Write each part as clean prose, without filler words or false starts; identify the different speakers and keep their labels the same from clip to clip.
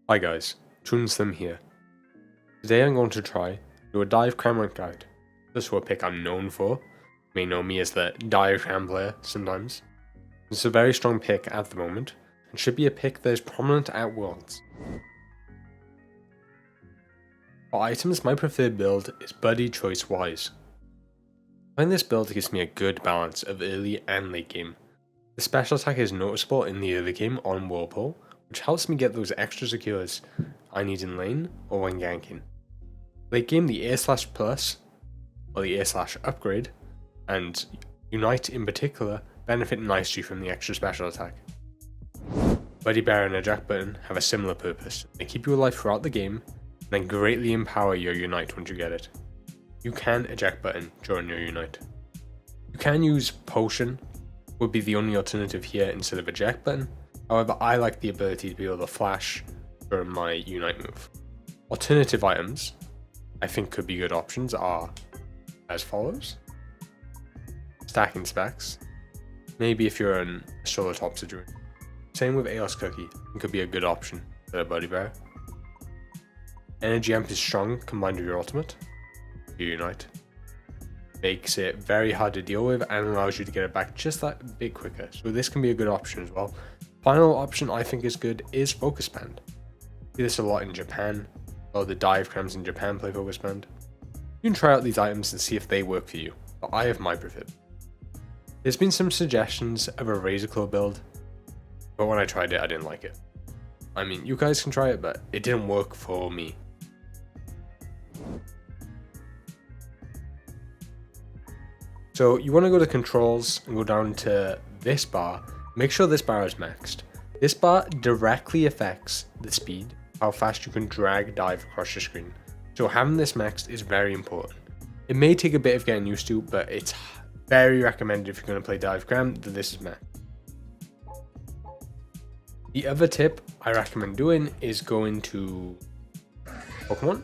Speaker 1: Hi guys, ToonSlim here. Today I'm going to try do a Dive Cramorant guide. This is a pick I'm known for. You may know me as the Dive Cram player sometimes. It's a very strong pick at the moment, and should be a pick that is prominent at Worlds. For items, my preferred build is Buddy Choice Wise. I find this build gives me a good balance of early and late game. The special attack is noticeable in the early game on Whirlpool, which helps me get those extra secures I need in lane or when ganking. Late game, the Air Slash Plus, or the Air Slash Upgrade, and Unite in particular benefit nicely from the extra special attack. Buddy Bear and Eject Button have a similar purpose. They keep you alive throughout the game, and then greatly empower your Unite once you get it. You can Eject Button during your Unite. You can use Potion, would be the only alternative here instead of Eject Button. However, I like the ability to be able to flash during my Unite move. Alternative items I think could be good options are as follows. Stacking Specs. Maybe if you're in a solo top situation. Same with Aos Cookie. It could be a good option for a Buddy Bear. Energy Amp is strong combined with your ultimate. Your Unite. Makes it very hard to deal with and allows you to get it back just that bit quicker. So this can be a good option as well. Final option I think is good is Focus Band. See this a lot in Japan. Or the Dive Crams in Japan play Focus Band. You can try out these items and see if they work for you, but I have my preferred. There's been some suggestions of a Razor Claw build, but when I tried it I didn't like it. I mean, you guys can try it, but it didn't work for me. So you want to go to controls and go down to this bar. Make sure this bar is maxed. This bar directly affects the speed, how fast you can drag dive across your screen. So having this maxed is very important. It may take a bit of getting used to, but it's very recommended if you're going to play Dive Cram that this is maxed. The other tip I recommend doing is going to Pokemon,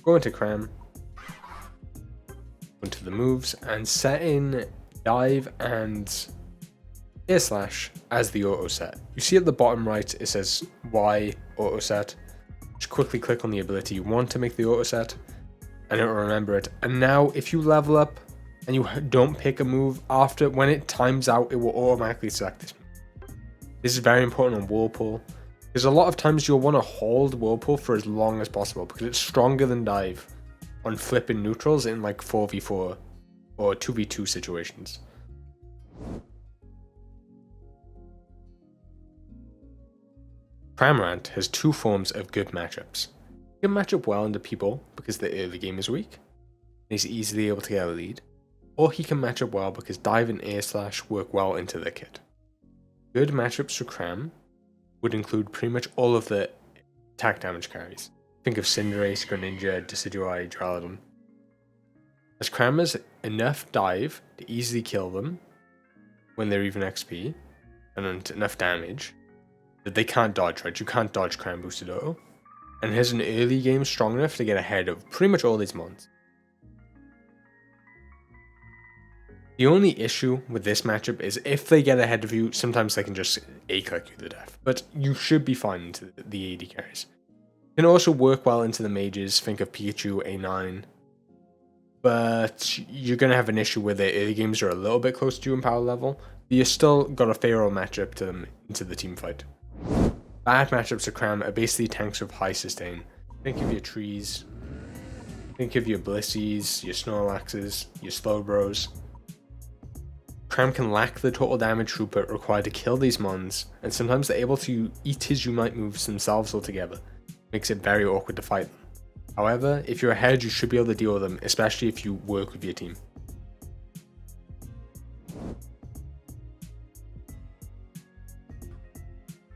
Speaker 1: go into Cram, into the moves, and set in Dive and Air Slash as the auto set. You see at the bottom right it says Y auto set. Just quickly click on the ability you want to make the auto set and it will remember it. And now if you level up and you don't pick a move after, when it times out, it will automatically select this move. This is very important on Whirlpool because a lot of times you'll want to hold Whirlpool for as long as possible because it's stronger than Dive on flipping neutrals in like 4v4 or 2v2 situations. Cramorant has two forms of good matchups. He can match up well into people because the early game is weak, and he's easily able to get a lead, or he can match up well because Dive and Air Slash work well into the kit. Good matchups for Cram would include pretty much all of the attack damage carries. Think of Cinderace, Greninja, Decidueye, Drowladon. As Cram has enough dive to easily kill them when they're even XP, and enough damage that they can't dodge, right? You can't dodge Cram boosted auto. And has an early game strong enough to get ahead of pretty much all these mons. The only issue with this matchup is if they get ahead of you, sometimes they can just A-click you to death. But you should be fine into the AD carries. Can also work well into the mages, think of Pikachu, A9. But you're going to have an issue where their early games are a little bit close to you in power level. But you still got a favorable matchup to them into the team fight. Bad matchups of Cram are basically tanks with high sustain. Think of your trees. Think of your Blissies, your Snorlaxes, your Slowbros. Cram can lack the total damage throughput required to kill these mons, and sometimes they're able to eat his Unite moves themselves altogether. Makes it very awkward to fight them. However, if you're ahead, you should be able to deal with them, especially if you work with your team.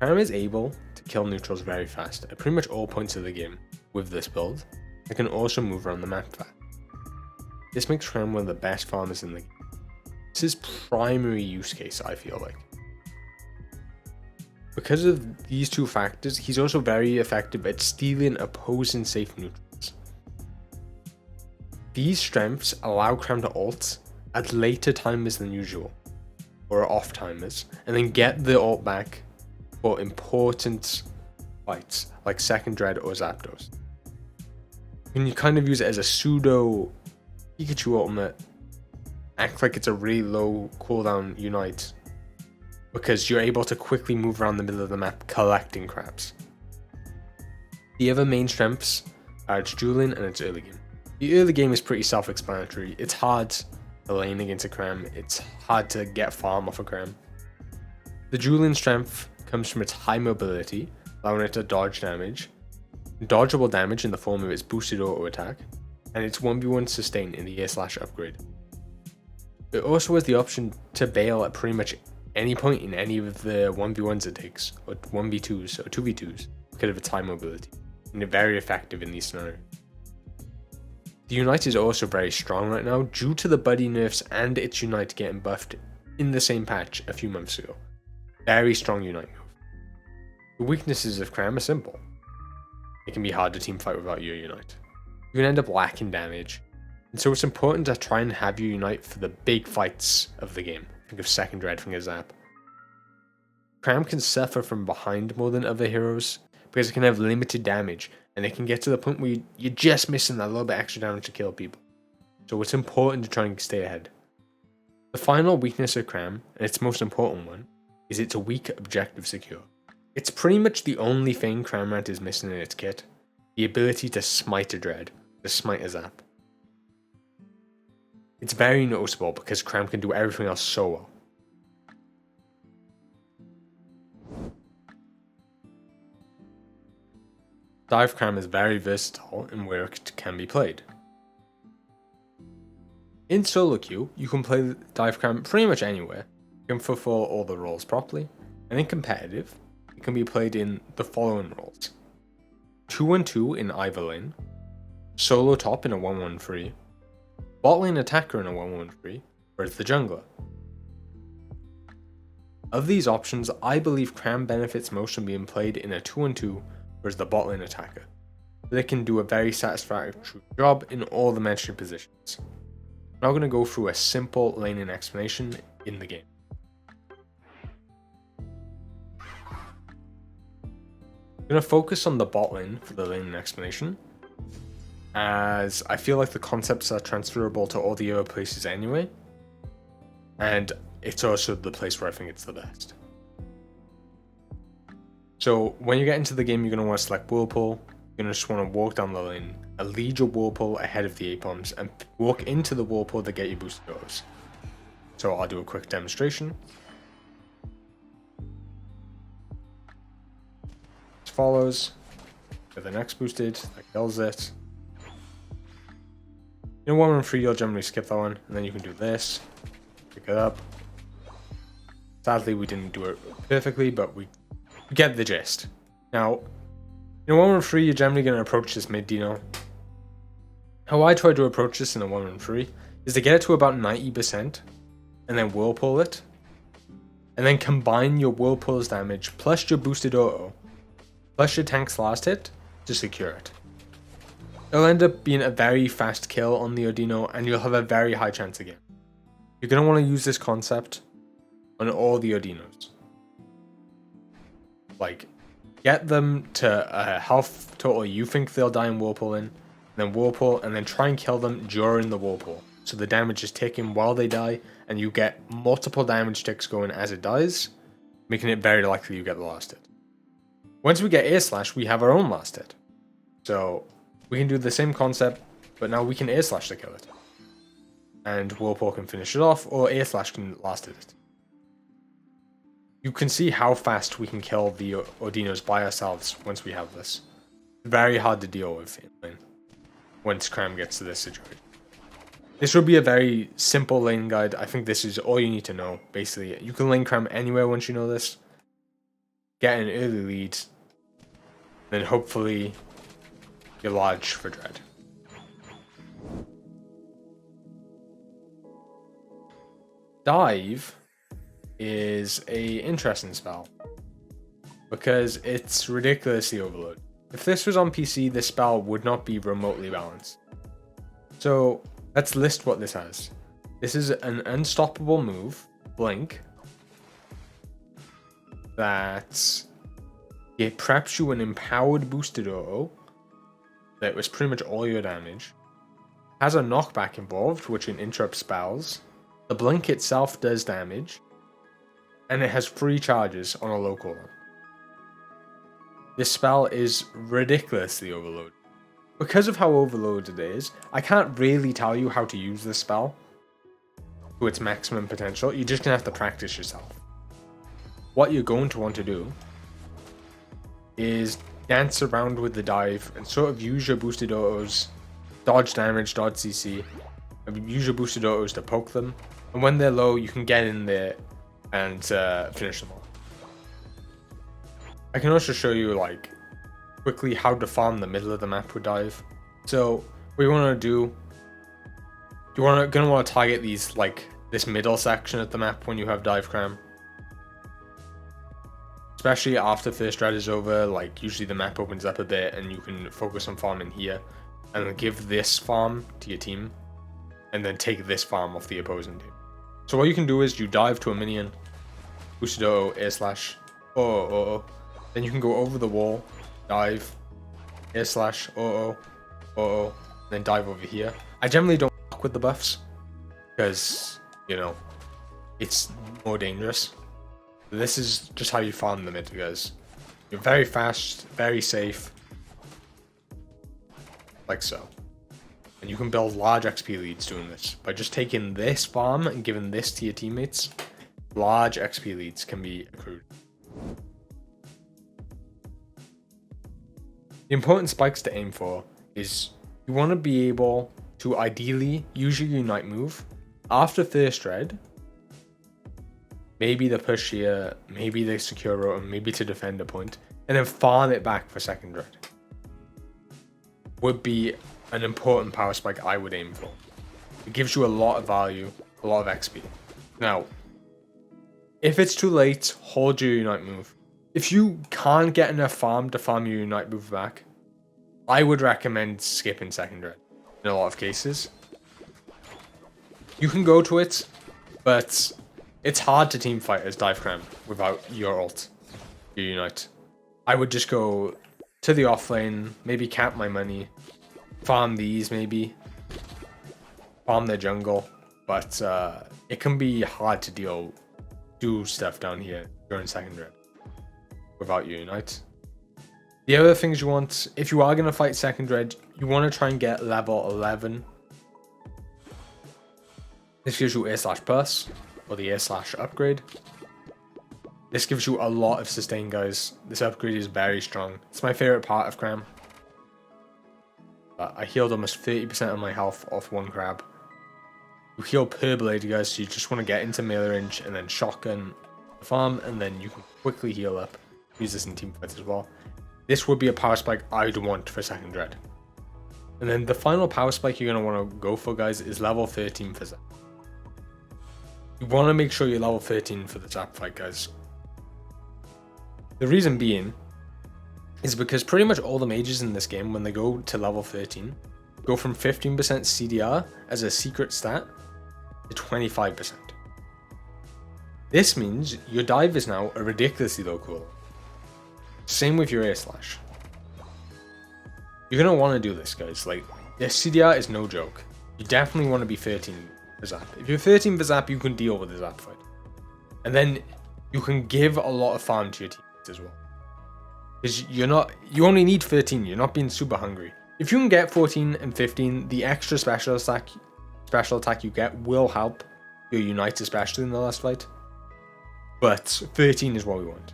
Speaker 1: Cram is able to kill neutrals very fast at pretty much all points of the game with this build, and can also move around the map fast. This makes Cram one of the best farmers in the game. It's his primary use case, I feel like. Because of these two factors, he's also very effective at stealing opposing safe neutrals. These strengths allow Cram to ult at later timers than usual, or off timers, and then get the ult back for important fights, like Second Dread or Zapdos. And you kind of use it as a pseudo Pikachu ultimate, act like it's a really low cooldown Unite, because you're able to quickly move around the middle of the map collecting crabs. The other main strengths are its dueling and its early game. The early game is pretty self-explanatory. It's hard to lane against a Cram, it's hard to get farm off a Cram. The dueling strength comes from its high mobility, allowing it to dodge damage, dodgeable damage in the form of its boosted auto attack, and its 1v1 sustain in the air slash upgrade. It also has the option to bail at pretty much any point in any of the 1v1s it takes, or 1v2s or 2v2s, because of its high mobility, and it's very effective in these scenarios. The Unite is also very strong right now due to the buddy nerfs and its Unite getting buffed in the same patch a few months ago. Very strong Unite move. The weaknesses of Cram are simple. It can be hard to teamfight without your Unite. You can end up lacking damage, and so it's important to try and have your Unite for the big fights of the game. Think of Second Dread, think of Zap. Cram can suffer from behind more than other heroes because it can have limited damage, and it can get to the point where you're just missing that little bit extra damage to kill people. So it's important to try and stay ahead. The final weakness of Cram, and its most important one, is its weak objective secure. It's pretty much the only thing Cramorant is missing in its kit, the ability to smite a Dread, to smite a Zap. It's very noticeable because Cram can do everything else so well. Dive Cram is very versatile in where it can be played. In solo queue, you can play Dive Cram pretty much anywhere. You can fulfill all the roles properly, and in competitive, it can be played in the following roles: 2-1-2 in either lane, solo top in a 1-1-3, bot lane attacker in a 1-1-3, or as the jungler. Of these options, I believe Cram benefits most from being played in a 2-1-2 or as the bot lane attacker, but it can do a very satisfactory job in all the mentioned positions. I'm now going to go through a simple laning explanation in the game. I'm going to focus on the bot lane for the laning explanation, as I feel like the concepts are transferable to all the other places anyway, and it's also the place where I think it's the best. So when you get into the game, you're going to want to select Whirlpool. You're going to just want to walk down the lane, lead your Whirlpool ahead of the A-Bombs, and walk into the Whirlpool to get your boosted autos. So I'll do a quick demonstration. As follows. Get the next boosted, that kills it. In 1-1-3, you'll generally skip that one, and then you can do this. Pick it up. Sadly, we didn't do it perfectly, but we get the gist. Now, in 1-1-3, you're generally going to approach this mid Dino. How I try to approach this in a 1-1-3 is to get it to about 90%, and then Whirlpool it, and then combine your Whirlpool's damage plus your boosted auto, plus your tank's last hit to secure it. It'll end up being a very fast kill on the Odino, and you'll have a very high chance again. You're going to want to use this concept on all the Odinos. Like, get them to a health total you think they'll die in Whirlpool in, then Whirlpool, and then try and kill them during the Whirlpool. So the damage is taken while they die, and you get multiple damage ticks going as it dies, making it very likely you get the last hit. Once we get Air Slash, we have our own last hit. So we can do the same concept, but now we can Air Slash to kill it. And Whirlpool can finish it off, or Air Slash can last it. You can see how fast we can kill the Odinos by ourselves once we have this. Very hard to deal with in lane once Cram gets to this situation. This would be a very simple lane guide. I think this is all you need to know. Basically, you can lane Cram anywhere once you know this. Get an early lead. Then hopefully you're large for Dread. Dive is a interesting spell because it's ridiculously overloaded. If this was on PC, this spell would not be remotely balanced. So let's list what this has. This is an unstoppable move, Blink, that It preps you an empowered boosted auto that was pretty much all your damage. Has a knockback involved, which can interrupt spells. The blink itself does damage. And it has 3 charges on a low cooldown. This spell is ridiculously overloaded. Because of how overloaded it is, I can't really tell you how to use this spell to its maximum potential. You're just going to have to practice yourself. What you're going to want to do is dance around with the dive and sort of use your boosted autos, dodge damage, dodge CC, and use your boosted autos to poke them. And when they're low, you can get in there and finish them off. I can also show you like quickly how to farm the middle of the map with dive. So what you want to do, gonna want to target these like this middle section of the map when you have Dive Cram. Especially after first red is over, like usually the map opens up a bit and you can focus on farming here and then give this farm to your team and then take this farm off the opposing team. So what you can do is you dive to a minion, boosted auto, air slash, then you can go over the wall, dive, air slash, then dive over here. I generally don't fuck with the buffs because, you know, it's more dangerous. This is just how you farm the mid, guys. You're very fast, very safe, like so. And you can build large XP leads doing this. By just taking this farm and giving this to your teammates, large XP leads can be accrued. The important spikes to aim for is you want to be able to ideally use your Unite move after first red, maybe the push here, maybe the secure rotor, maybe to defend a point, and then farm it back for second red. Would be an important power spike I would aim for. It gives you a lot of value, a lot of XP. Now, if it's too late, hold your Unite move. If you can't get enough farm to farm your Unite move back, I would recommend skipping second red in a lot of cases. You can go to it, but it's hard to team fight as Dive Cram without your ult, your Unite. I would just go to the off lane, maybe cap my money, farm these maybe, farm the jungle, but it can be hard to do stuff down here during second red without your Unite. The other things you want, if you are going to fight second red, you want to try and get level 11. This gives you air slash plus, or the air slash upgrade. This gives you a lot of sustain, guys. This upgrade is very strong. It's my favorite part of Cram. I healed almost 30% of my health off one grab. You heal per blade, guys, so you just want to get into melee range and then shotgun the farm, and then you can quickly heal up. Use this in team fights as well. This would be a power spike I'd want for second red. And then the final power spike you're going to want to go for, guys, is level 13 for Zap. You want to make sure you're level 13 for the Zap fight, guys. The reason being is because pretty much all the mages in this game, when they go to level 13, go from 15% CDR as a secret stat to 25%. This means your dive is now a ridiculously low cooldown. Same with your air slash. You're going to want to do this, guys. Like, the CDR is no joke. You definitely want to be 13 for Zap. If you're 13 for Zap, you can deal with the Zap fight. And then you can give a lot of farm to your teammates as well. Because you only need 13, you're not being super hungry. If you can get 14 and 15, the extra special attack you get will help your Unite, especially in the last fight. But 13 is what we want.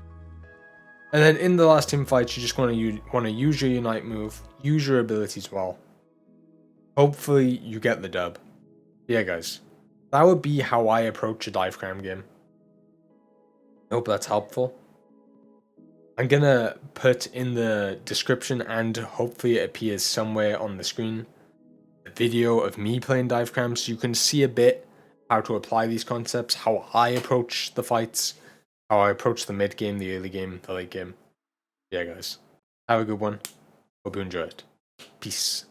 Speaker 1: And then in the last team fight, you just want to use your Unite move, use your abilities well. Hopefully you get the dub. Yeah, guys, that would be how I approach a Dive Cram game. I hope that's helpful. I'm gonna put in the description, and hopefully it appears somewhere on the screen, a video of me playing Dive Cram so you can see a bit how to apply these concepts, how I approach the fights, how I approach the mid game, the early game, the late game. Yeah, guys, have a good one. Hope you enjoy it. Peace.